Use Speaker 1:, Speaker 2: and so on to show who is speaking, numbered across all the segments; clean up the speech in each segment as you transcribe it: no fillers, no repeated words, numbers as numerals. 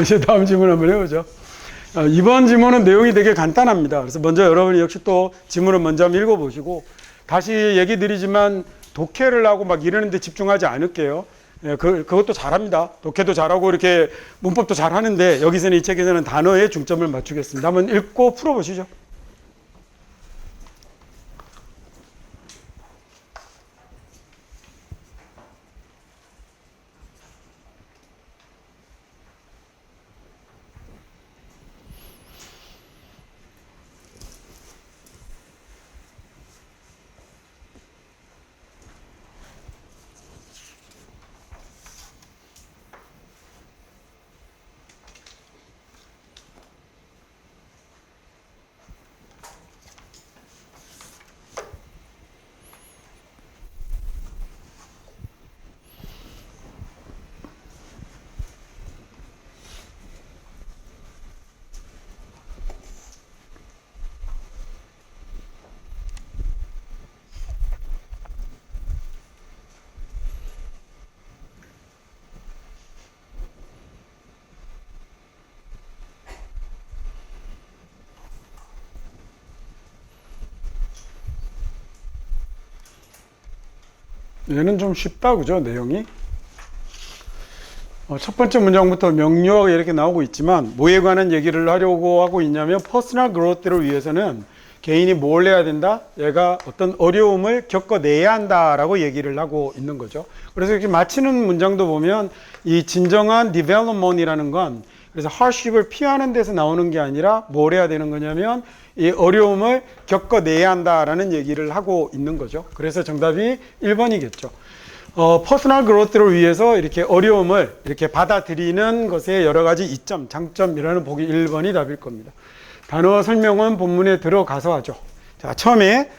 Speaker 1: 이제 다음 질문 한번 해보죠. 이번 지문은 내용이 되게 간단합니다. 그래서 먼저 여러분이 역시 또 지문을 먼저 한번 읽어보시고 다시 얘기 드리지만 독해를 하고 막 이러는데 집중하지 않을게요. 예, 그것도 잘합니다. 독해도 잘하고 이렇게 문법도 잘하는데 여기서는 이 책에서는 단어에 중점을 맞추겠습니다. 한번 읽고 풀어보시죠. 얘는 좀 쉽다, 그죠? 내용이. 첫 번째 문장부터 명료하게 이렇게 나오고 있지만 뭐에 관한 얘기를 하려고 하고 있냐면 퍼스널 그로트를 위해서는 개인이 뭘 해야 된다? 얘가 어떤 어려움을 겪어내야 한다라고 얘기를 하고 있는 거죠. 그래서 이렇게 마치는 문장도 보면 이 진정한 development이라는 건 그래서 hardship을 피하는 데서 나오는 게 아니라 뭘 해야 되는 거냐면 이 어려움을 겪어내야 한다라는 얘기를 하고 있는 거죠. 그래서 정답이 1번이겠죠. 퍼스널 그로트를 위해서 이렇게 어려움을 이렇게 받아들이는 것에 여러 가지 이점, 장점이라는 보기 1번이 답일 겁니다. 단어 설명은 본문에 들어가서 하죠. 자, 처음에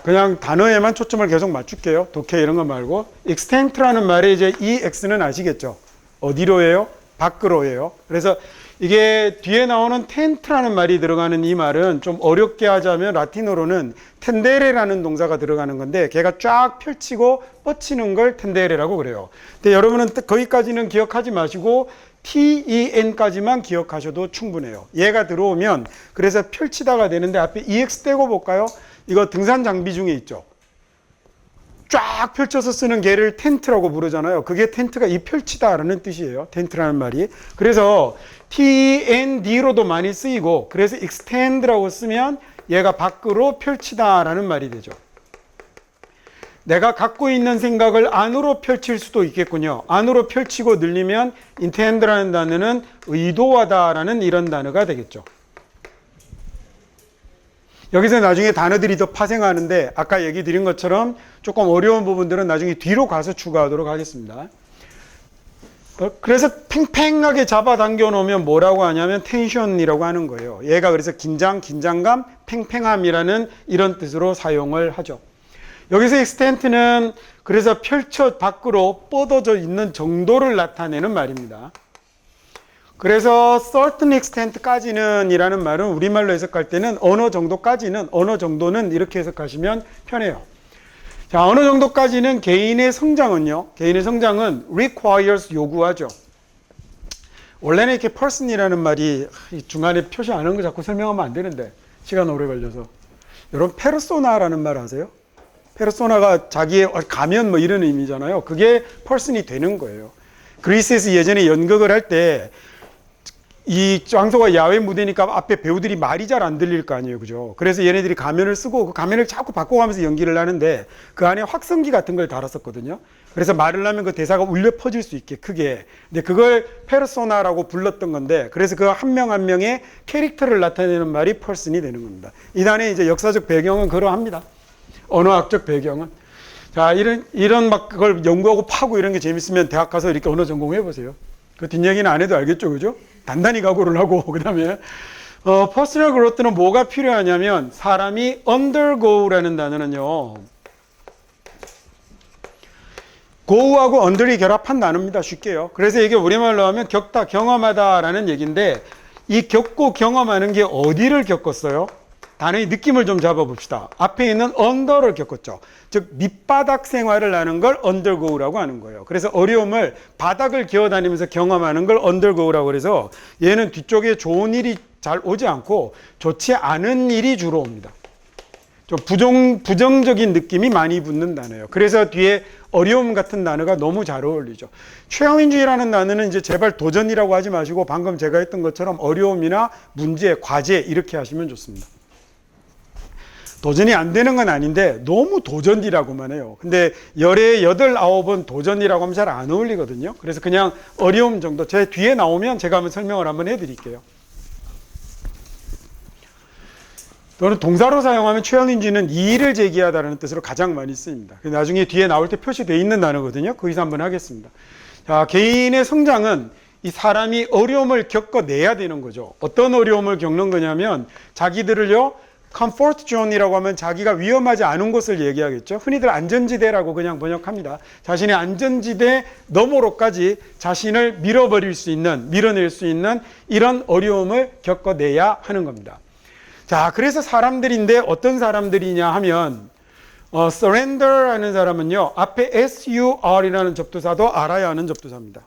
Speaker 1: 그냥 단어에만 초점을 계속 맞출게요. 독해 이런 거 말고. extent라는 말에 이제 이 x는 아시겠죠? 어디로예요? 밖으로예요. 그래서 이게 뒤에 나오는 텐트라는 말이 들어가는 이 말은 좀 어렵게 하자면 라틴어로는 텐데레라는 동사가 들어가는 건데 걔가 쫙 펼치고 뻗치는 걸 텐데레라고 그래요. 근데 여러분은 거기까지는 기억하지 마시고 ten까지만 기억하셔도 충분해요. 얘가 들어오면 그래서 펼치다가 되는데 앞에 ex 떼고 볼까요? 이거 등산 장비 중에 있죠. 쫙 펼쳐서 쓰는 개를 텐트라고 부르잖아요. 그게 텐트가 이 펼치다라는 뜻이에요. 텐트라는 말이. 그래서 tnd로도 많이 쓰이고 그래서 extend라고 쓰면 얘가 밖으로 펼치다라는 말이 되죠. 내가 갖고 있는 생각을 안으로 펼칠 수도 있겠군요. 안으로 펼치고 늘리면 intend라는 단어는 의도하다라는 이런 단어가 되겠죠. 여기서 나중에 단어들이 더 파생하는데 아까 얘기 드린 것처럼 조금 어려운 부분들은 나중에 뒤로 가서 추가하도록 하겠습니다. 그래서 팽팽하게 잡아당겨 놓으면 뭐라고 하냐면 텐션이라고 하는 거예요. 얘가 그래서 긴장감, 팽팽함이라는 이런 뜻으로 사용을 하죠. 여기서 extent는 그래서 펼쳐 밖으로 뻗어져 있는 정도를 나타내는 말입니다. 그래서 certain extent까지는 이라는 말은 우리말로 해석할 때는 어느 정도까지는, 어느 정도는 이렇게 해석하시면 편해요. 자, 어느 정도까지는 개인의 성장은요. 개인의 성장은 requires 요구하죠. 원래는 이렇게 person이라는 말이 중간에 표시 안 한 거 자꾸 설명하면 안 되는데 시간 오래 걸려서. 여러분 페르소나라는 말 아세요? 페르소나가 자기의 가면 뭐 이런 의미잖아요. 그게 person이 되는 거예요. 그리스에서 예전에 연극을 할 때 이 장소가 야외 무대니까 앞에 배우들이 말이 잘 안 들릴 거 아니에요. 그죠? 그래서 얘네들이 가면을 쓰고 그 가면을 자꾸 바꿔가면서 연기를 하는데 그 안에 확성기 같은 걸 달았었거든요. 그래서 말을 하면 그 대사가 울려 퍼질 수 있게 크게. 근데 그걸 페르소나라고 불렀던 건데 그래서 그 한 명 한 명의 캐릭터를 나타내는 말이 person이 되는 겁니다. 이 단의 이제 역사적 배경은 그러합니다. 언어학적 배경은. 자, 이런 막 그걸 연구하고 파고 이런 게 재밌으면 대학 가서 이렇게 언어 전공해 보세요. 그 뒷얘기는 안 해도 알겠죠, 그죠? 단단히 각오를 하고, 그 다음에, 퍼스널 그로트는 뭐가 필요하냐면, 사람이 undergo라는 단어는요, go하고 under이 결합한 단어입니다, 쉽게요. 그래서 이게 우리말로 하면 겪다, 경험하다라는 얘기인데, 이 겪고 경험하는 게 어디를 겪었어요? 단어의 느낌을 좀 잡아봅시다. 앞에 있는 under를 겪었죠. 즉 밑바닥 생활을 하는 걸 undergo라고 하는 거예요. 그래서 어려움을 바닥을 기어다니면서 경험하는 걸 undergo라고 그래서 얘는 뒤쪽에 좋은 일이 잘 오지 않고 좋지 않은 일이 주로 옵니다. 좀 부정적인 느낌이 많이 붙는 단어예요. 그래서 뒤에 어려움 같은 단어가 너무 잘 어울리죠. 챌린지라는 단어는 이제 제발 도전이라고 하지 마시고 방금 제가 했던 것처럼 어려움이나 문제, 과제 이렇게 하시면 좋습니다. 도전이 안 되는 건 아닌데 너무 도전이라고만 해요. 근데 열에 8, 9번 도전이라고 하면 잘 안 어울리거든요. 그래서 그냥 어려움 정도. 제 뒤에 나오면 제가 한번 설명을 한번 해드릴게요. 또는 동사로 사용하면 challenge는 이의를 제기하다라는 뜻으로 가장 많이 쓰입니다. 나중에 뒤에 나올 때 표시되어 있는 단어거든요. 거기서 한번 하겠습니다. 자, 개인의 성장은 이 사람이 어려움을 겪어내야 되는 거죠. 어떤 어려움을 겪는 거냐면 자기들을요, comfort zone이라고 하면 자기가 위험하지 않은 곳을 얘기하겠죠. 흔히들 안전지대라고 그냥 번역합니다. 자신의 안전지대 너머로까지 자신을 밀어낼 수 있는 이런 어려움을 겪어내야 하는 겁니다. 자, 그래서 사람들인데 어떤 사람들이냐 하면 surrender 하는 사람은요, 앞에 sur이라는 접두사도 알아야 하는 접두사입니다.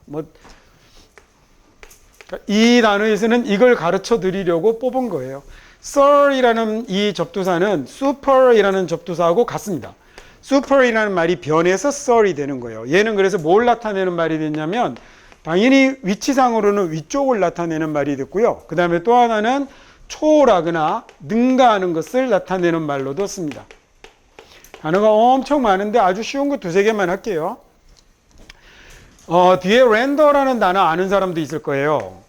Speaker 1: 이 단어에서는 이걸 가르쳐 드리려고 뽑은 거예요. sir이라는 이 접두사는 super이라는 접두사하고 같습니다. super이라는 말이 변해서 sir이 되는 거예요. 얘는 그래서 뭘 나타내는 말이 됐냐면 당연히 위치상으로는 위쪽을 나타내는 말이 됐고요. 그 다음에 또 하나는 초월하거나 능가하는 것을 나타내는 말로도 씁니다. 단어가 엄청 많은데 아주 쉬운 거 2-3개만 할게요. 뒤에 render라는 단어 아는 사람도 있을 거예요.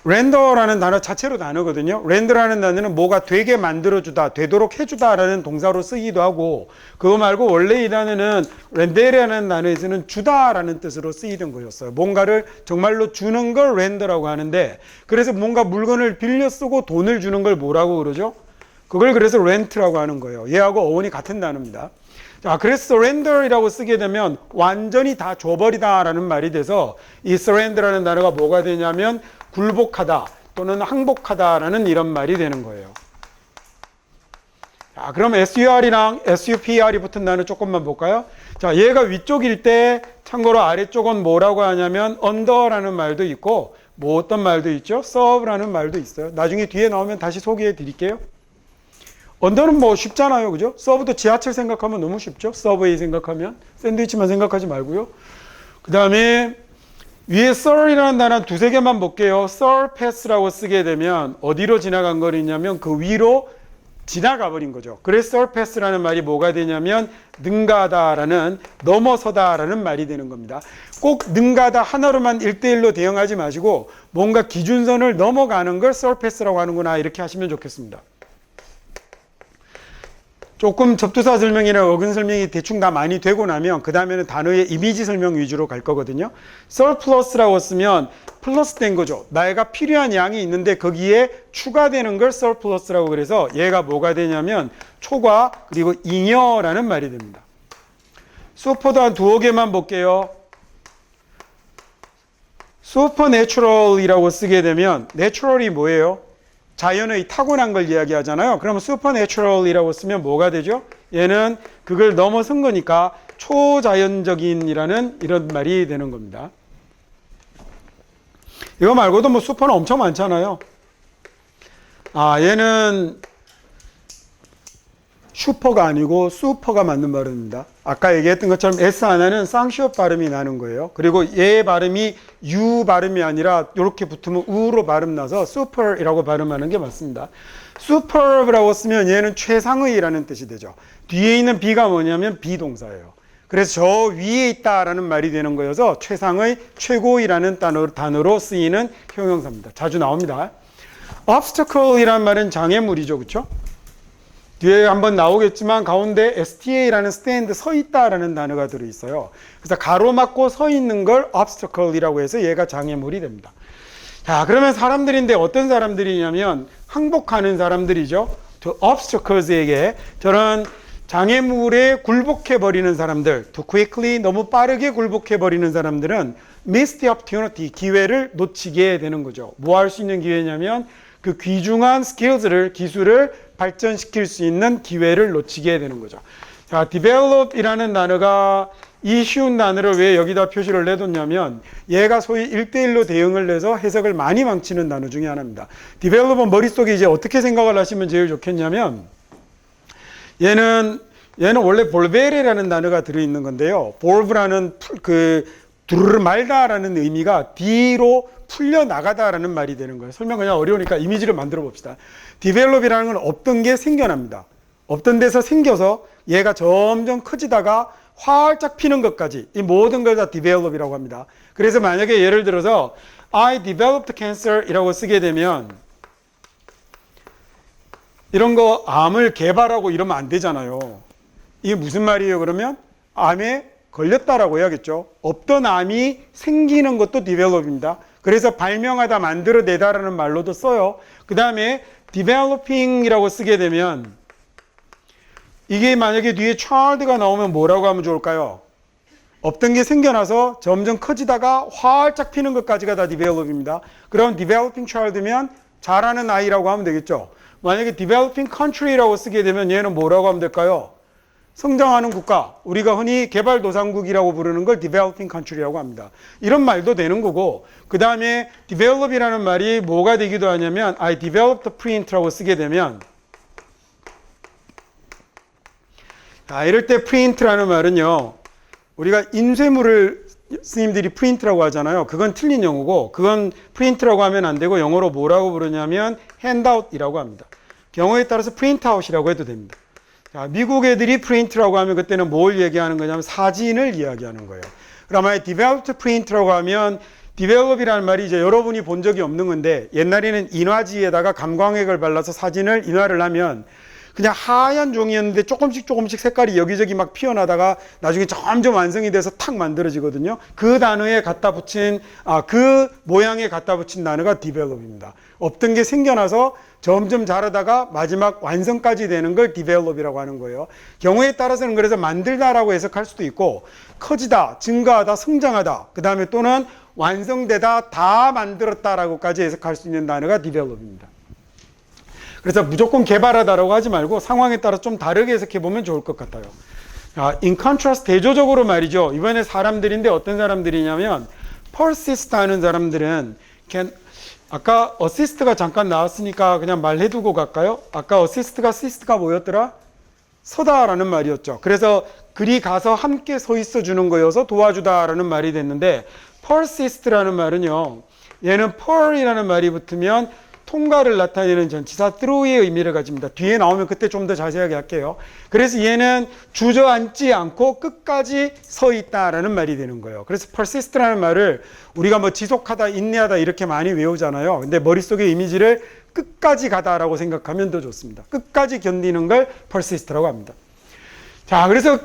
Speaker 1: render라는 단어 자체로 단어거든요. render라는 단어는 뭐가 되게 만들어주다, 되도록 해주다라는 동사로 쓰기도 하고, 그거 말고 원래 이 단어는 render라는 단어에서는 주다라는 뜻으로 쓰이던 거였어요. 뭔가를 정말로 주는 걸 render라고 하는데, 그래서 뭔가 물건을 빌려 쓰고 돈을 주는 걸 뭐라고 그러죠? 그걸 그래서 rent라고 하는 거예요. 얘하고 어원이 같은 단어입니다. 자, 그래서 surrender이라고 쓰게 되면 완전히 다 줘버리다라는 말이 돼서 이 surrender라는 단어가 뭐가 되냐면 굴복하다 또는 항복하다라는 이런 말이 되는 거예요. 자, 그럼 sur이랑 supr이 붙은 단어 조금만 볼까요? 자, 얘가 위쪽일 때 참고로 아래쪽은 뭐라고 하냐면 under라는 말도 있고 뭐 어떤 말도 있죠? serve라는 말도 있어요. 나중에 뒤에 나오면 다시 소개해 드릴게요. 언더는 뭐 쉽잖아요. 그죠? 서브도 지하철 생각하면 너무 쉽죠? 서브웨이 생각하면. 샌드위치만 생각하지 말고요. 그 다음에 위에 sir이라는 단어 2-3개만 볼게요. surpass라고 쓰게 되면 어디로 지나간 거냐면 그 위로 지나가 버린 거죠. 그래서 surpass라는 말이 뭐가 되냐면 능가하다라는, 넘어서다라는 말이 되는 겁니다. 꼭 능가하다 하나로만 1대1로 대응하지 마시고 뭔가 기준선을 넘어가는 걸 surpass라고 하는구나 이렇게 하시면 좋겠습니다. 조금 접두사 설명이나 어근 설명이 대충 다 많이 되고 나면 그 다음에는 단어의 이미지 설명 위주로 갈 거거든요. surplus라고 쓰면 플러스 된 거죠. 내가 필요한 양이 있는데 거기에 추가되는 걸 surplus라고 그래서 얘가 뭐가 되냐면 초과 그리고 잉여라는 말이 됩니다. super도 한 2개만 볼게요. supernatural이라고 쓰게 되면 natural이 뭐예요? 자연의 타고난 걸 이야기하잖아요. 그러면 supernatural이라고 쓰면 뭐가 되죠? 얘는 그걸 넘어선 거니까 초자연적인이라는 이런 말이 되는 겁니다. 이거 말고도 뭐 슈퍼는 엄청 많잖아요. 얘는 슈퍼가 아니고 슈퍼가 맞는 발음입니다. 아까 얘기했던 것처럼 S 하나는 쌍시옷 발음이 나는 거예요. 그리고 얘 발음이 U 발음이 아니라 이렇게 붙으면 우로 발음 나서 super이라고 발음하는 게 맞습니다. superb라고 쓰면 얘는 최상의라는 뜻이 되죠. 뒤에 있는 B가 뭐냐면 비동사예요. 그래서 저 위에 있다라는 말이 되는 거여서 최상의, 최고이라는 단어로 쓰이는 형용사입니다. 자주 나옵니다. obstacle이라는 말은 장애물이죠. 그렇죠? 뒤에 한번 나오겠지만 가운데 sta라는 stand, 서 있다라는 단어가 들어있어요. 그래서 가로막고 서 있는 걸 obstacle이라고 해서 얘가 장애물이 됩니다. 자, 그러면 사람들인데 어떤 사람들이냐면 항복하는 사람들이죠. to obstacles에게 저런 장애물에 굴복해버리는 사람들, too quickly, 너무 빠르게 굴복해버리는 사람들은 miss the opportunity, 기회를 놓치게 되는 거죠. 뭐 할 수 있는 기회냐면 그 귀중한 스킬즈를, 기술을 발전시킬 수 있는 기회를 놓치게 되는 거죠. 자, develop이라는 단어가 이 쉬운 단어를 왜 여기다 표시를 내뒀냐면 얘가 소위 1대1로 대응을 해서 해석을 많이 망치는 단어 중에 하나입니다. develop은 머릿속에 이제 어떻게 생각을 하시면 제일 좋겠냐면 얘는 원래 볼베레라는 단어가 들어있는 건데요. 볼브라는 두루르 말다라는 의미가 뒤로 풀려나가다라는 말이 되는 거예요. 설명 그냥 어려우니까 이미지를 만들어 봅시다. develop이라는 건 없던 게 생겨납니다. 없던 데서 생겨서 얘가 점점 커지다가 활짝 피는 것까지, 이 모든 걸 다 develop이라고 합니다. 그래서 만약에 예를 들어서 I developed cancer 이라고 쓰게 되면 이런 거 암을 개발하고 이러면 안 되잖아요. 이게 무슨 말이에요? 그러면 암에 걸렸다라고 해야겠죠. 없던 암이 생기는 것도 develop입니다. 그래서 발명하다, 만들어내다라는 말로도 써요. 그 다음에 developing이라고 쓰게 되면 이게 만약에 뒤에 child가 나오면 뭐라고 하면 좋을까요? 없던 게 생겨나서 점점 커지다가 활짝 피는 것까지가 다 develop입니다. 그럼 developing child면 자라는 아이라고 하면 되겠죠. 만약에 developing country라고 쓰게 되면 얘는 뭐라고 하면 될까요? 성장하는 국가, 우리가 흔히 개발도상국이라고 부르는 걸 developing country라고 합니다. 이런 말도 되는 거고, 그 다음에 develop이라는 말이 뭐가 되기도 하냐면 I developed print라고 쓰게 되면 이럴 때 print라는 말은요, 우리가 인쇄물을 스님들이 print라고 하잖아요. 그건 틀린 용어고, 그건 print라고 하면 안 되고 영어로 뭐라고 부르냐면 handout이라고 합니다. 경우에 따라서 printout이라고 해도 됩니다. 자, 미국 애들이 print라고 하면 그때는 뭘 얘기하는 거냐면 사진을 이야기하는 거예요. 그러면 developed print라고 하면 develop이라는 말이 이제 여러분이 본 적이 없는 건데, 옛날에는 인화지에다가 감광액을 발라서 사진을 인화를 하면 그냥 하얀 종이였는데 조금씩 색깔이 여기저기 막 피어나다가 나중에 점점 완성이 돼서 탁 만들어지거든요. 그 단어에 갖다 붙인, 그 모양에 갖다 붙인 단어가 develop입니다. 없던 게 생겨나서 점점 자라다가 마지막 완성까지 되는 걸 develop이라고 하는 거예요. 경우에 따라서는 그래서 만들다라고 해석할 수도 있고, 커지다, 증가하다, 성장하다, 그 다음에 또는 완성되다, 다 만들었다라고까지 해석할 수 있는 단어가 develop입니다. 그래서 무조건 개발하다라고 하지 말고 상황에 따라 좀 다르게 해석해 보면 좋을 것 같아요. In contrast, 대조적으로 말이죠. 이번에 사람들인데 어떤 사람들이냐면 persist 하는 사람들은 아까 assist가 잠깐 나왔으니까 그냥 말해두고 갈까요? 아까 assist가 assist가 뭐였더라? 서다라는 말이었죠. 그래서 그리 가서 함께 서 있어 주는 거여서 도와주다라는 말이 됐는데, persist라는 말은요, 얘는 per이라는 말이 붙으면 통과를 나타내는 전치사 through의 의미를 가집니다. 뒤에 나오면 그때 좀 더 자세하게 할게요. 그래서 얘는 주저앉지 않고 끝까지 서 있다라는 말이 되는 거예요. 그래서 persist라는 말을 우리가 뭐 지속하다, 인내하다 이렇게 많이 외우잖아요. 근데 머릿속의 이미지를 끝까지 가다라고 생각하면 더 좋습니다. 끝까지 견디는 걸 persist라고 합니다. 자, 그래서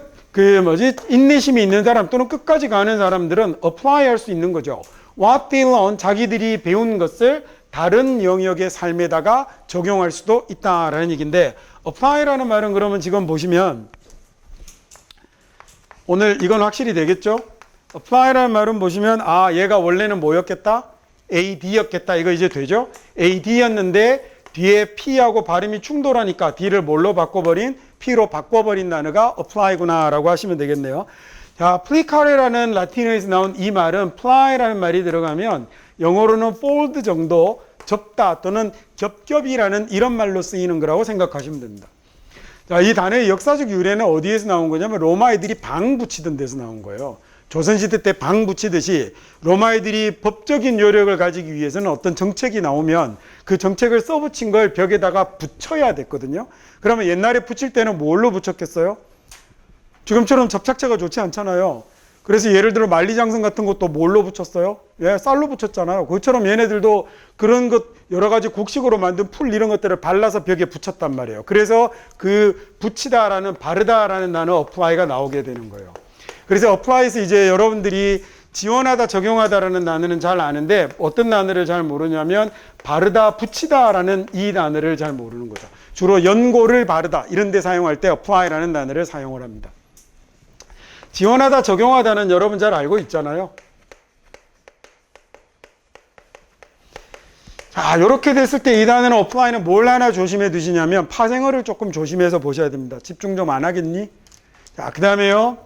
Speaker 1: 인내심이 있는 사람 또는 끝까지 가는 사람들은 apply 할 수 있는 거죠. What they learn, 자기들이 배운 것을 다른 영역의 삶에다가 적용할 수도 있다라는 얘기인데, apply라는 말은 그러면 지금 보시면 오늘 이건 확실히 되겠죠? apply라는 말은 보시면 얘가 원래는 뭐였겠다? AD였겠다. 이거 이제 되죠? AD였는데 뒤에 P하고 발음이 충돌하니까 D를 뭘로 바꿔버린? P로 바꿔버린 단어가 apply구나 라고 하시면 되겠네요. 자, applicare라는 라틴어에서 나온 이 말은 apply라는 말이 들어가면 영어로는 fold 정도, 접다 또는 겹겹이라는 이런 말로 쓰이는 거라고 생각하시면 됩니다. 자, 이 단어의 역사적 유래는 어디에서 나온 거냐면 로마 애들이 방 붙이던 데서 나온 거예요. 조선시대 때 방 붙이듯이 로마 애들이 법적인 요력을 가지기 위해서는 어떤 정책이 나오면 그 정책을 써붙인 걸 벽에다가 붙여야 됐거든요. 그러면 옛날에 붙일 때는 뭘로 붙였겠어요? 지금처럼 접착제가 좋지 않잖아요. 그래서 예를 들어 만리장성 같은 것도 뭘로 붙였어요? 쌀로 붙였잖아요. 그것처럼 얘네들도 그런 것 여러 가지 곡식으로 만든 풀 이런 것들을 발라서 벽에 붙였단 말이에요. 그래서 그 붙이다라는, 바르다라는 단어 apply가 나오게 되는 거예요. 그래서 apply에서 이제 여러분들이 지원하다, 적용하다라는 단어는 잘 아는데 어떤 단어를 잘 모르냐면 바르다, 붙이다라는 이 단어를 잘 모르는 거죠. 주로 연고를 바르다 이런 데 사용할 때 apply라는 단어를 사용을 합니다. 지원하다, 적용하다는 여러분 잘 알고 있잖아요. 자, 이렇게 됐을 때 이 단어는 apply는 뭘 하나 조심해 두시냐면 파생어를 조금 조심해서 보셔야 됩니다. 집중 좀 안 하겠니? 자, 그 다음에요.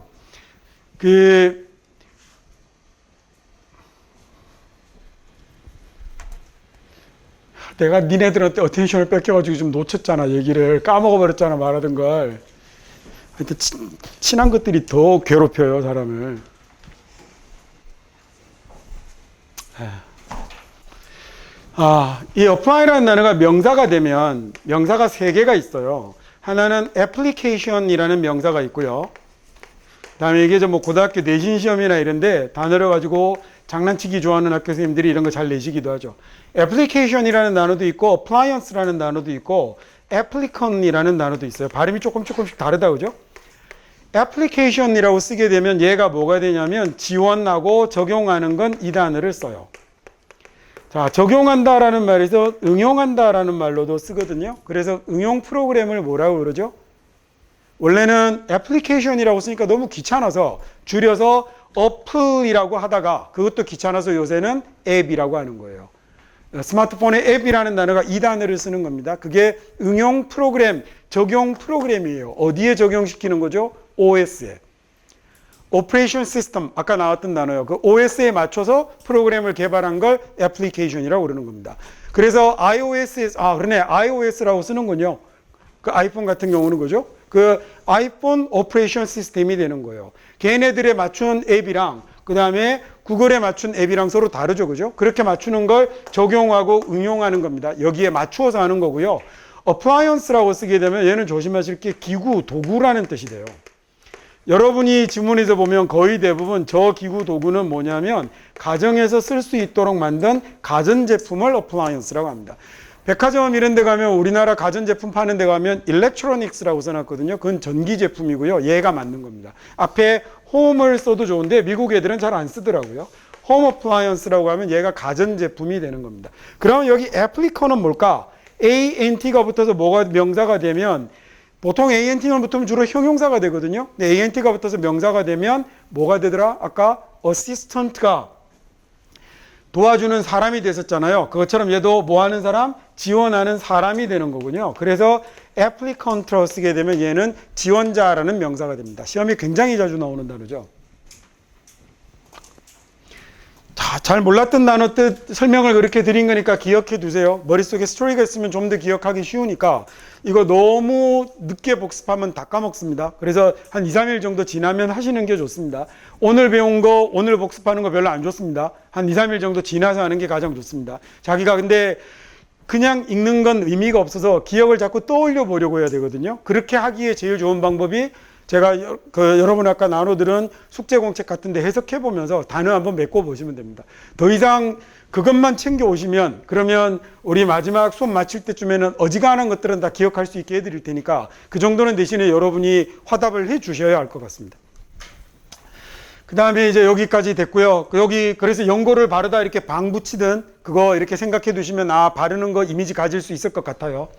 Speaker 1: 내가 니네들한테 어텐션을 뺏겨가지고 좀 놓쳤잖아. 얘기를 까먹어버렸잖아. 말하던 걸. 하여튼 친한 것들이 더 괴롭혀요. 사람을. 이 apply라는 단어가 명사가 되면 명사가 세 개가 있어요. 하나는 application이라는 명사가 있고요. 그다음에 이게 뭐 고등학교 내신 시험이나 이런데 단어를 가지고 장난치기 좋아하는 학교 선생님들이 이런 거 잘 내시기도 하죠. application이라는 단어도 있고 appliance라는 단어도 있고 applicant이라는 단어도 있어요. 발음이 조금씩 다르다 그죠? application이라고 쓰게 되면 얘가 뭐가 되냐면 지원하고 적용하는 건 이 단어를 써요. 자, 적용한다라는 말에서 응용한다라는 말로도 쓰거든요. 그래서 응용 프로그램을 뭐라고 그러죠? 원래는 애플리케이션이라고 쓰니까 너무 귀찮아서 줄여서 어플이라고 하다가 그것도 귀찮아서 요새는 앱이라고 하는 거예요. 스마트폰에 앱이라는 단어가 이 단어를 쓰는 겁니다. 그게 응용 프로그램, 적용 프로그램이에요. 어디에 적용시키는 거죠? OS에. 오퍼레이션 시스템, 아까 나왔던 단어요. 그 OS에 맞춰서 프로그램을 개발한 걸 애플리케이션이라고 그러는 겁니다. 그래서 그러네. iOS라고 쓰는군요. 그 아이폰 같은 경우는 그죠? 그 아이폰 오퍼레이션 시스템이 되는 거예요. 걔네들에 맞춘 앱이랑 그 다음에 구글에 맞춘 앱이랑 서로 다르죠. 그죠? 그렇게 맞추는 걸 적용하고 응용하는 겁니다. 여기에 맞추어서 하는 거고요. appliance라고 쓰게 되면 얘는 조심하실 게 기구, 도구라는 뜻이 돼요. 여러분이 지문에서 보면 거의 대부분 저 기구 도구는 뭐냐면 가정에서 쓸 수 있도록 만든 가전제품을 appliance라고 합니다. 백화점 이런 데 가면 우리나라 가전제품 파는 데 가면 electronics라고 써놨거든요. 그건 전기제품이고요. 얘가 맞는 겁니다. 앞에 home을 써도 좋은데 미국 애들은 잘 안 쓰더라고요. home appliance라고 하면 얘가 가전제품이 되는 겁니다. 그러면 여기 applicant은 뭘까? ANT가 붙어서 뭐가 명사가 되면 보통 ANT만 붙으면 주로 형용사가 되거든요. 근데 ANT가 붙어서 명사가 되면 뭐가 되더라? 아까 assistant가 도와주는 사람이 됐었잖아요. 그것처럼 얘도 뭐 하는 사람? 지원하는 사람이 되는 거군요. 그래서 applicant라고 쓰게 되면 얘는 지원자라는 명사가 됩니다. 시험에 굉장히 자주 나오는 단어죠. 자, 잘 몰랐던 단어 뜻 설명을 그렇게 드린 거니까 기억해 두세요. 머릿속에 스토리가 있으면 좀 더 기억하기 쉬우니까 이거 너무 늦게 복습하면 다 까먹습니다. 그래서 한 2, 3일 정도 지나면 하시는 게 좋습니다. 오늘 배운 거 오늘 복습하는 거 별로 안 좋습니다. 한 2, 3일 정도 지나서 하는 게 가장 좋습니다. 자기가 근데 그냥 읽는 건 의미가 없어서 기억을 자꾸 떠올려 보려고 해야 되거든요. 그렇게 하기에 제일 좋은 방법이 제가 여러분 아까 나눠들은 숙제공책 같은데 해석해 보면서 단어 한번 메꿔 보시면 됩니다. 더 이상 그것만 챙겨 오시면 그러면 우리 마지막 수업 마칠 때쯤에는 어지간한 것들은 다 기억할 수 있게 해드릴 테니까 그 정도는 대신에 여러분이 화답을 해 주셔야 할 것 같습니다. 그 다음에 이제 여기까지 됐고요. 여기 그래서 연고를 바르다 이렇게 방 붙이든 그거 이렇게 생각해 두시면 바르는 거 이미지 가질 수 있을 것 같아요.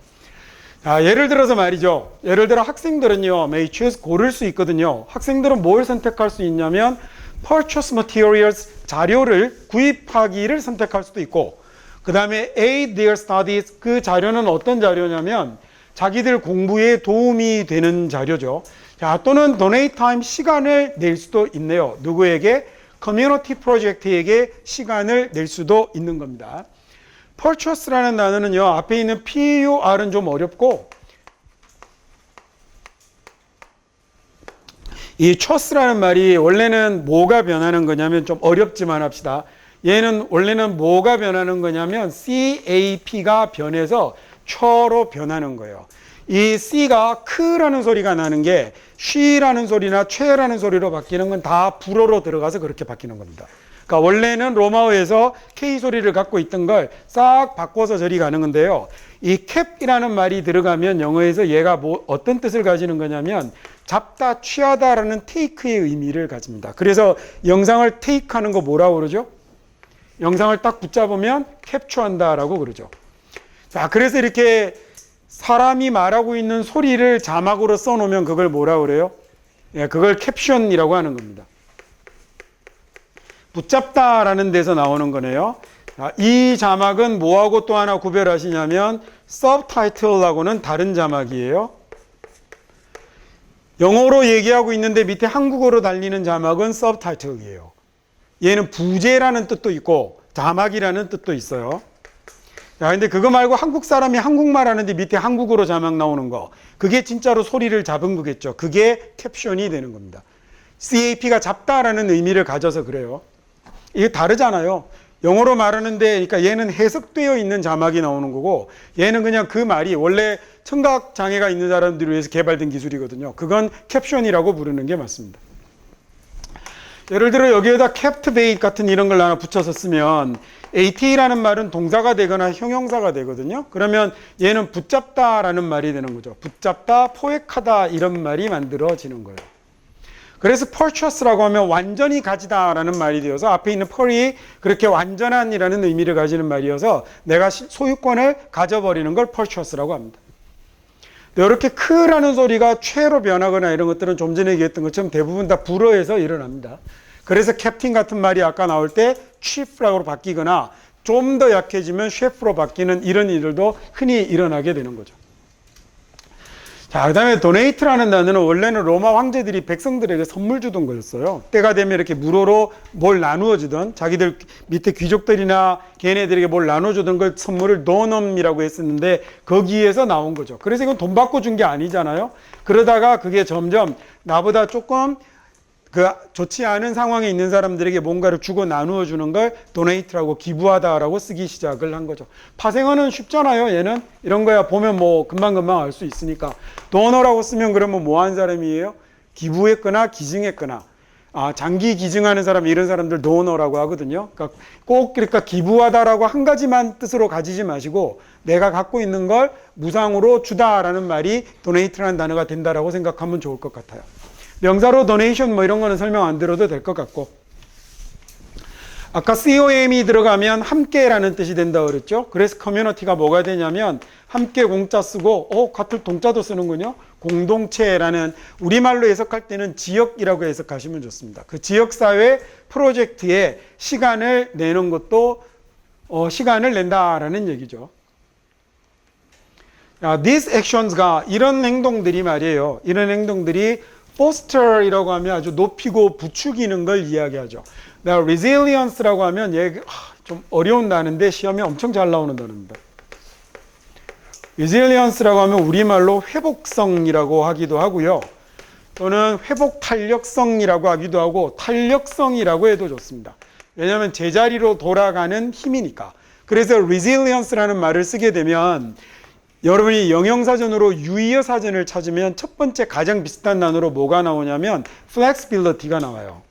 Speaker 1: 자, 예를 들어서 말이죠. 예를 들어 학생들은요, may choose 고를 수 있거든요. 학생들은 뭘 선택할 수 있냐면 purchase materials 자료를 구입하기를 선택할 수도 있고 그 다음에 aid their studies 그 자료는 어떤 자료냐면 자기들 공부에 도움이 되는 자료죠. 자, 또는 donate time 시간을 낼 수도 있네요. 누구에게? 커뮤니티 프로젝트에게 시간을 낼 수도 있는 겁니다. purchase라는 단어는요, 앞에 있는 PUR은 좀 어렵고, 이 choice라는 말이 원래는 뭐가 변하는 거냐면 좀 어렵지만 합시다. 얘는 원래는 뭐가 변하는 거냐면 CAP가 변해서 처로 변하는 거예요. 이 C가 크라는 소리가 나는 게 쉬라는 소리나 최라는 소리로 바뀌는 건 다 불어로 들어가서 그렇게 바뀌는 겁니다. 그러니까 원래는 로마어에서 K 소리를 갖고 있던 걸 싹 바꿔서 저리 가는 건데요. 이 cap이라는 말이 들어가면 영어에서 얘가 어떤 뜻을 가지는 거냐면 잡다, 취하다라는 take의 의미를 가집니다. 그래서 영상을 take 하는 거 뭐라고 그러죠? 영상을 딱 붙잡으면 캡처한다라고 그러죠. 자, 그래서 이렇게 사람이 말하고 있는 소리를 자막으로 써놓으면 그걸 뭐라고 그래요? 예, 그걸 캡션이라고 하는 겁니다. 붙잡다라는 데서 나오는 거네요. 이 자막은 뭐하고 또 하나 구별하시냐면 subtitle하고는 다른 자막이에요. 영어로 얘기하고 있는데 밑에 한국어로 달리는 자막은 subtitle이에요. 얘는 부제라는 뜻도 있고 자막이라는 뜻도 있어요. 자, 근데 그거 말고 한국 사람이 한국말 하는데 밑에 한국어로 자막 나오는 거, 그게 진짜로 소리를 잡은 거겠죠. 그게 캡션이 되는 겁니다. CAP가 잡다라는 의미를 가져서 그래요. 이게 다르잖아요. 영어로 말하는데, 그러니까 얘는 해석되어 있는 자막이 나오는 거고, 얘는 그냥 그 말이 원래 청각 장애가 있는 사람들을 위해서 개발된 기술이거든요. 그건 캡션이라고 부르는 게 맞습니다. 예를 들어 여기에다 captivate 같은 이런 걸 하나 붙여서 쓰면 AT라는 말은 동사가 되거나 형용사가 되거든요. 그러면 얘는 붙잡다라는 말이 되는 거죠. 붙잡다, 포획하다 이런 말이 만들어지는 거예요. 그래서 purchase라고 하면 완전히 가지다라는 말이 되어서 앞에 있는 pur이 그렇게 완전한이라는 의미를 가지는 말이어서 내가 소유권을 가져버리는 걸 purchase라고 합니다. 이렇게 크라는 소리가 최로 변하거나 이런 것들은 좀 전에 얘기했던 것처럼 대부분 다 불어에서 일어납니다. 그래서 캡틴 같은 말이 아까 나올 때 chief라고 바뀌거나 좀 더 약해지면 셰프로 바뀌는 이런 일들도 흔히 일어나게 되는 거죠. 자, 그 다음에 donate라는 단어는 원래는 로마 황제들이 백성들에게 선물 주던 거였어요. 때가 되면 이렇게 무료로 뭘 나누어 주던, 자기들 밑에 귀족들이나 걔네들에게 뭘 나눠주던 걸 선물을 donum이라고 했었는데 거기에서 나온 거죠. 그래서 이건 돈 받고 준 게 아니잖아요. 그러다가 그게 점점 나보다 조금 좋지 않은 상황에 있는 사람들에게 뭔가를 주고 나누어 주는 걸 donate라고, 기부하다라고 쓰기 시작을 한 거죠. 파생어는 쉽잖아요. 얘는 이런 거야 보면 뭐 금방금방 알 수 있으니까. donor라고 쓰면 그러면 뭐 한 사람이에요? 기부했거나 기증했거나. 장기 기증하는 사람, 이런 사람들 donor라고 하거든요. 그러니까 기부하다라고 한 가지만 뜻으로 가지지 마시고 내가 갖고 있는 걸 무상으로 주다라는 말이 donate라는 단어가 된다라고 생각하면 좋을 것 같아요. 명사로 donation 뭐 이런 거는 설명 안 들어도 될 것 같고, 아까 com이 들어가면 함께라는 뜻이 된다고 그랬죠. 그래서 커뮤니티가 뭐가 되냐면 함께 공짜 쓰고 같은 동자도 쓰는군요. 공동체라는, 우리말로 해석할 때는 지역이라고 해석하시면 좋습니다. 그 지역사회 프로젝트에 시간을 내는 것도 시간을 낸다라는 얘기죠. These actions가, 이런 행동들이 말이에요. 이런 행동들이 foster이라고 하면 아주 높이고 부추기는 걸 이야기하죠. 내가 resilience라고 하면 얘 좀 어려운 단어인데 시험에 엄청 잘 나오는 단어입니다. resilience라고 하면 우리말로 회복성이라고 하기도 하고요. 또는 회복 탄력성이라고 하기도 하고 탄력성이라고 해도 좋습니다. 왜냐하면 제자리로 돌아가는 힘이니까. 그래서 resilience라는 말을 쓰게 되면 여러분이 영영사전으로 유의어 사전을 찾으면 첫 번째 가장 비슷한 단어로 뭐가 나오냐면 flexibility가 나와요.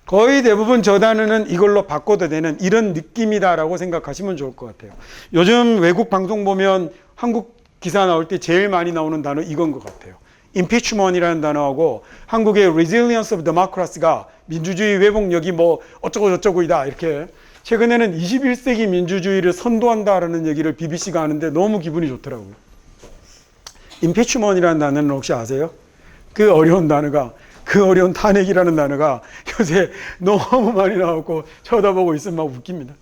Speaker 1: 거의 대부분 저 단어는 이걸로 바꿔도 되는 이런 느낌이다라고 생각하시면 좋을 것 같아요. 요즘 외국 방송 보면 한국 기사 나올 때 제일 많이 나오는 단어 이건 것 같아요. impeachment이라는 단어하고 한국의 resilience of democracy가 민주주의 회복력이 뭐 어쩌고 저쩌고이다 이렇게. 최근에는 21세기 민주주의를 선도한다라는 얘기를 BBC가 하는데 너무 기분이 좋더라고요. impeachment이라는 단어는 혹시 아세요? 그 어려운 단어가, 그 어려운 탄핵이라는 단어가 요새 너무 많이 나오고 쳐다보고 있으면 막 웃깁니다.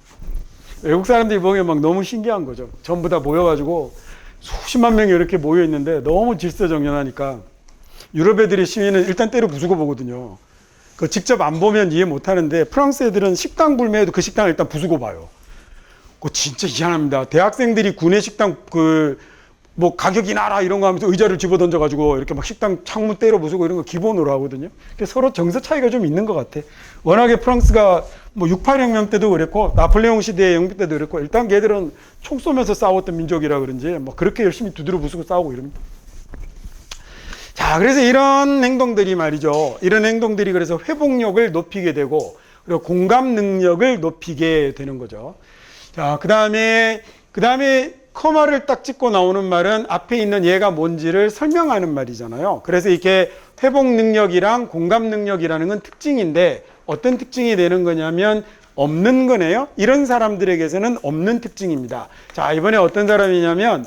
Speaker 1: 외국 사람들이 보면 막 너무 신기한 거죠. 전부 다 모여가지고 수십만 명이 이렇게 모여 있는데 너무 질서정연하니까 유럽 애들이 시위는 일단 때려 부수고 보거든요. 그 직접 안 보면 이해 못 하는데 프랑스 애들은 식당 불매해도 그 식당을 일단 부수고 봐요. 그거 진짜 희한합니다. 대학생들이 구내 식당 뭐 가격이 나라 이런 거 하면서 의자를 집어 던져가지고 이렇게 막 식당 창문 때려 부수고 이런 거 기본으로 하거든요. 서로 정서 차이가 좀 있는 것 같아. 워낙에 프랑스가 뭐 68혁명 때도 그랬고 나폴레옹 시대의 영국 때도 그랬고 일단 걔들은 총 쏘면서 싸웠던 민족이라 그런지 뭐 그렇게 열심히 두드려 부수고 싸우고 이럽니다. 자, 그래서 이런 행동들이 말이죠. 이런 행동들이 그래서 회복력을 높이게 되고 그리고 공감 능력을 높이게 되는 거죠. 자, 그 다음에 커마를 딱 찍고 나오는 말은 앞에 있는 얘가 뭔지를 설명하는 말이잖아요. 그래서 이렇게 회복 능력이랑 공감 능력이라는 건 특징인데 어떤 특징이 되는 거냐면 없는 거네요. 이런 사람들에게서는 없는 특징입니다. 자, 이번에 어떤 사람이냐면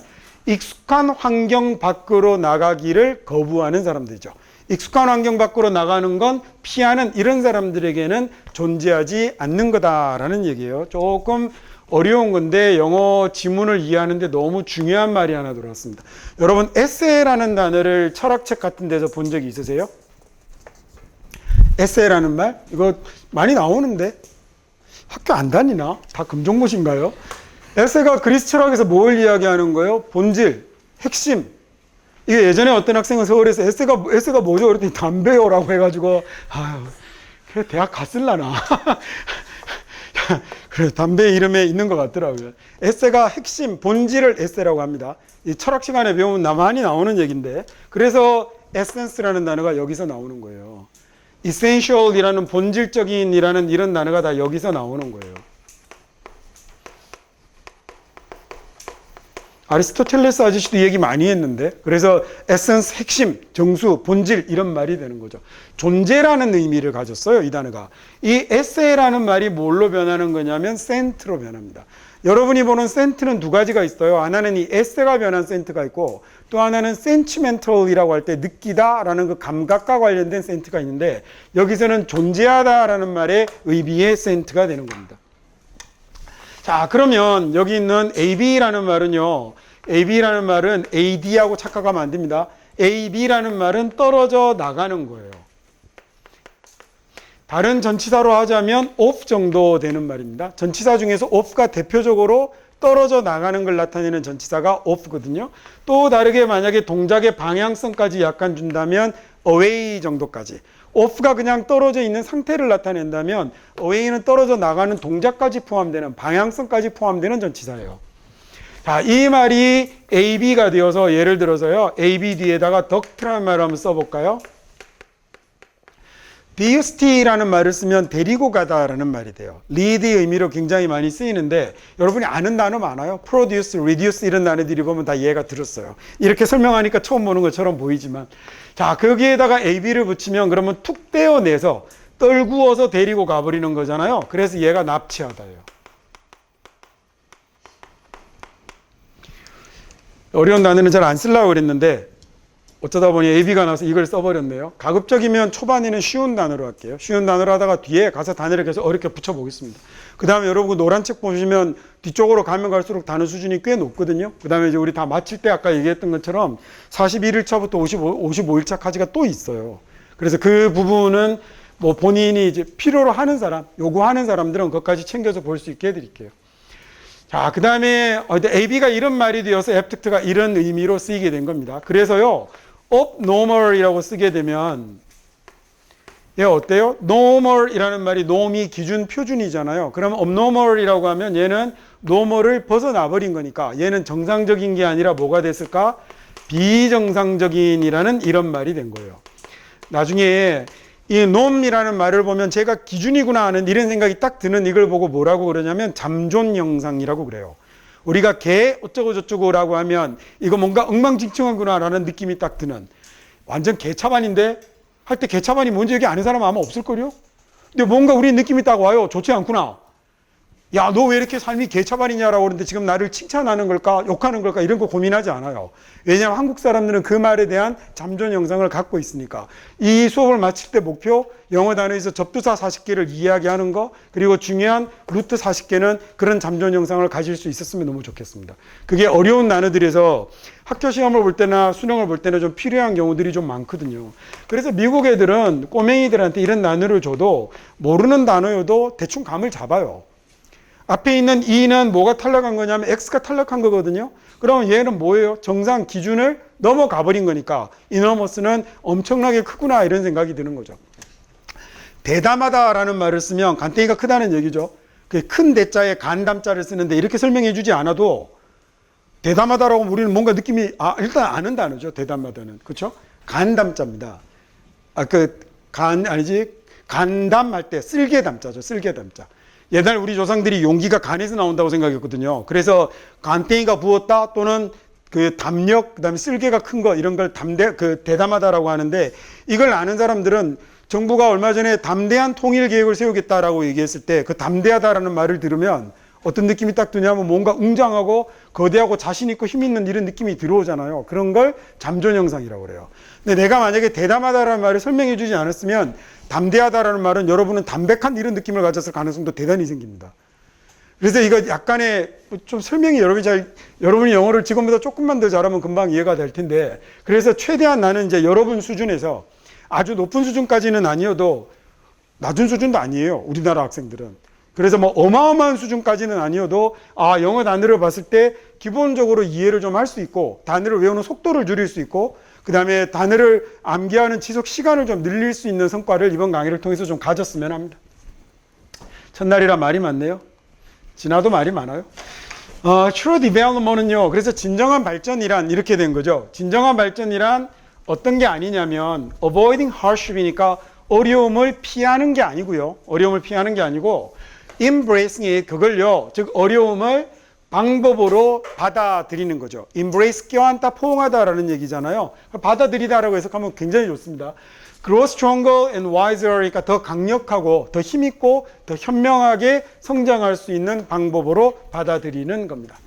Speaker 1: 익숙한 환경 밖으로 나가기를 거부하는 사람들이죠. 익숙한 환경 밖으로 나가는 건 피하는 이런 사람들에게는 존재하지 않는 거다라는 얘기예요. 조금 어려운 건데 영어 지문을 이해하는데 너무 중요한 말이 하나 들어왔습니다. 여러분 에세이라는 단어를 철학책 같은 데서 본 적이 있으세요? 에세이라는 말? 이거 많이 나오는데 학교 안 다니나? 다 금종못인가요? 에세이가 그리스 철학에서 뭘 이야기하는 거예요? 본질, 핵심. 이게 예전에 어떤 학생은 서울에서 에세이가 뭐죠? 그랬더니 담배요라고 해가지고 아유 그래 대학 갔을라나. 그래 담배 이름에 있는 것 같더라고요. 에세이가 핵심, 본질을 에세이라고 합니다. 이 철학 시간에 배우면 많이 나오는 얘기인데 그래서 에센스라는 단어가 여기서 나오는 거예요. essential이라는 본질적인이라는 이런 단어가 다 여기서 나오는 거예요. 아리스토텔레스 아저씨도 얘기 많이 했는데 그래서 에센스, 핵심, 정수, 본질 이런 말이 되는 거죠. 존재라는 의미를 가졌어요. 이 단어가. 이 에세이라는 말이 뭘로 변하는 거냐면 센트로 변합니다. 여러분이 보는 센트는 두 가지가 있어요. 하나는 이 에세이가 변한 센트가 있고 또 하나는 sentimental이라고 할 때 느끼다라는 그 감각과 관련된 센트가 있는데 여기서는 존재하다라는 말의 의미의 센트가 되는 겁니다. 자, 그러면 여기 있는 AB라는 말은요. AB라는 말은 AD하고 착각하면 안 됩니다. AB라는 말은 떨어져 나가는 거예요. 다른 전치사로 하자면 off 정도 되는 말입니다. 전치사 중에서 off가 대표적으로 떨어져 나가는 걸 나타내는 전치사가 off거든요. 또 다르게 만약에 동작의 방향성까지 약간 준다면 away 정도까지. off가 그냥 떨어져 있는 상태를 나타낸다면 away는 떨어져 나가는 동작까지 포함되는 방향성까지 포함되는 전치사예요. 자, 이 말이 AB가 되어서 예를 들어서요. AB 뒤에다가 덕트라는 말을 한번 써볼까요? DST라는 말을 쓰면 데리고 가다라는 말이 돼요. lead의 의미로 굉장히 많이 쓰이는데 여러분이 아는 단어 많아요. produce, reduce 이런 단어들이 보면 다 이해가 들었어요. 이렇게 설명하니까 처음 보는 것처럼 보이지만 자 거기에다가 AB를 붙이면 그러면 툭 떼어내서 떨구어서 데리고 가버리는 거잖아요. 그래서 얘가 납치하다예요. 어려운 단어는 잘 안 쓰려고 그랬는데 어쩌다 보니 AB가 나와서 이걸 써버렸네요. 가급적이면 초반에는 쉬운 단어로 할게요. 쉬운 단어로 하다가 뒤에 가서 단어를 계속 어렵게 붙여보겠습니다. 그 다음에 여러분 노란 책 보시면 뒤쪽으로 가면 갈수록 단어 수준이 꽤 높거든요. 그 다음에 이제 우리 다 마칠 때 아까 얘기했던 것처럼 41일차부터 55일차까지가 또 있어요. 그래서 그 부분은 뭐 본인이 이제 필요로 하는 사람, 요구하는 사람들은 그것까지 챙겨서 볼 수 있게 해드릴게요. 자, 그 다음에 AB가 이런 말이 되어서 abstract가 이런 의미로 쓰이게 된 겁니다. 그래서요, abnormal이라고 쓰게 되면 얘 어때요? normal이라는 말이 norm이 기준 표준이잖아요. 그러면 abnormal이라고 하면 얘는 normal을 벗어나 버린 거니까 얘는 정상적인 게 아니라 뭐가 됐을까? 비정상적인이라는 이런 말이 된 거예요. 나중에 이 norm이라는 말을 보면 제가 기준이구나 하는 이런 생각이 딱 드는 이걸 보고 뭐라고 그러냐면 잠존 영상이라고 그래요. 우리가 개 어쩌고 저쩌고라고 하면 이거 뭔가 엉망진창하구나 라는 느낌이 딱 드는 완전 개차반인데 할 때 개차반이 뭔지 여기 아는 사람 아마 없을걸요? 근데 뭔가 우리 느낌이 딱 와요. 좋지 않구나. 야, 너 왜 이렇게 삶이 개차반이냐라고 그러는데 지금 나를 칭찬하는 걸까 욕하는 걸까 이런 거 고민하지 않아요. 왜냐하면 한국 사람들은 그 말에 대한 잠존 영상을 갖고 있으니까. 이 수업을 마칠 때 목표 영어 단어에서 접두사 40개를 이야기하는 거 그리고 중요한 루트 40개는 그런 잠존 영상을 가질 수 있었으면 너무 좋겠습니다. 그게 어려운 단어들에서 학교 시험을 볼 때나 수능을 볼 때는 좀 필요한 경우들이 좀 많거든요. 그래서 미국 애들은 꼬맹이들한테 이런 단어를 줘도 모르는 단어여도 대충 감을 잡아요. 앞에 있는 E는 뭐가 탈락한 거냐면 X가 탈락한 거거든요. 그러면 얘는 뭐예요? 정상 기준을 넘어가 버린 거니까 이너머스는 엄청나게 크구나 이런 생각이 드는 거죠. 대담하다라는 말을 쓰면 간땡이가 크다는 얘기죠. 그 큰 대자에 간담자를 쓰는데 이렇게 설명해 주지 않아도 대담하다라고 우리는 뭔가 느낌이 일단 아는 단어죠. 대담하다는. 그렇죠? 간담자입니다. 간담할 때 쓸개담자죠. 쓸개담자. 옛날 우리 조상들이 용기가 간에서 나온다고 생각했거든요. 그래서 간땡이가 부었다 또는 그 담력, 그 다음에 쓸개가 큰 거 이런 걸 대담하다라고 하는데 이걸 아는 사람들은 정부가 얼마 전에 담대한 통일 계획을 세우겠다라고 얘기했을 때 그 담대하다라는 말을 들으면 어떤 느낌이 딱 드냐면 뭔가 웅장하고 거대하고 자신 있고 힘 있는 이런 느낌이 들어오잖아요. 그런 걸 잠존 형상이라고 그래요. 근데 내가 만약에 대담하다라는 말을 설명해 주지 않았으면 담대하다라는 말은 여러분은 담백한 이런 느낌을 가졌을 가능성도 대단히 생깁니다. 그래서 이거 약간의 좀 설명이 여러분이 영어를 지금보다 조금만 더 잘하면 금방 이해가 될 텐데, 그래서 최대한 나는 이제 여러분 수준에서 아주 높은 수준까지는 아니어도 낮은 수준도 아니에요. 우리나라 학생들은. 그래서 뭐 어마어마한 수준까지는 아니어도 영어 단어를 봤을 때 기본적으로 이해를 좀 할 수 있고 단어를 외우는 속도를 줄일 수 있고 그 다음에 단어를 암기하는 지속 시간을 좀 늘릴 수 있는 성과를 이번 강의를 통해서 좀 가졌으면 합니다. 첫날이라 말이 많네요. 지나도 말이 많아요. True development은요. 그래서 진정한 발전이란 이렇게 된 거죠. 진정한 발전이란 어떤 게 아니냐면 avoiding hardship이니까 어려움을 피하는 게 아니고요. 어려움을 피하는 게 아니고 embracing it, 그걸요. 즉 어려움을 방법으로 받아들이는 거죠. embrace, 껴안다, 포옹하다라는 얘기잖아요. 받아들이다라고 해석하면 굉장히 좋습니다. grow stronger and wiser, 그러니까 더 강력하고 더 힘있고 더 현명하게 성장할 수 있는 방법으로 받아들이는 겁니다.